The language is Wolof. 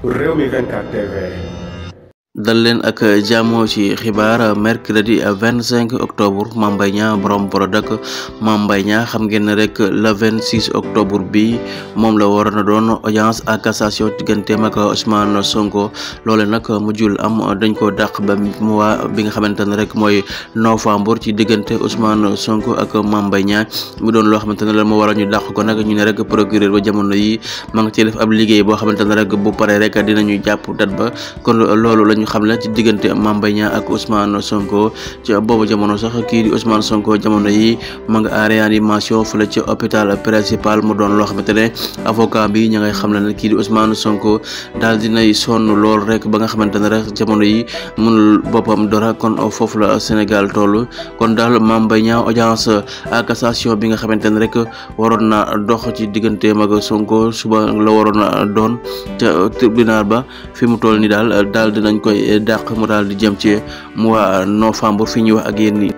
Rewmi 24 TV. dal leen ak jàmmoo ci xibaar mercredi 25 octobre Mame Mbaye Niang borom Prodac Mame Mbaye Niang xam ngeen ne rek le 26 octobre bi moom la waroon a doon audience à cassation digganteem ak Ousmane Sonko loole nag mujjul am dañ ko dàq ba mois bi nga xamante ne rek mooy novembre ci diggante Ousmane Sonko ak Mame Mbaye Niang mu doon loo xamante ne la moo waral ñu dàq ko nag ñu ne rek procureur ba jamono yi ma nga ci def ab liggéey boo xamante ne rek bu paree rek dinañu jàpp date ba kon loolu lañu xam la ci diggante Mame Mbaye Niang ak Ousmane Sonko ci boobu jamono sax kii di Ousmane Sonko jamono yi ma nga en réanimation fële ci hôpital principal mu doon loo xamante ne avocat bi ña ngay xam la ne kii di Ousmane Sonko daal dinay sonn lool rek ba nga xamante ne rek jamono yi mënul boppam dara kon foofu la Sénégal toll kon daal Mame Mbaye Niang audience à cassation bi nga xamante ne rek waroon na dox ci digganteem ak Sonko suba la waroon a doon ca tribunal ba fi mu toll ni daal dinañ koy dàq mu daal di jëm ci mois novembre fi ñuy wax ak yéen nii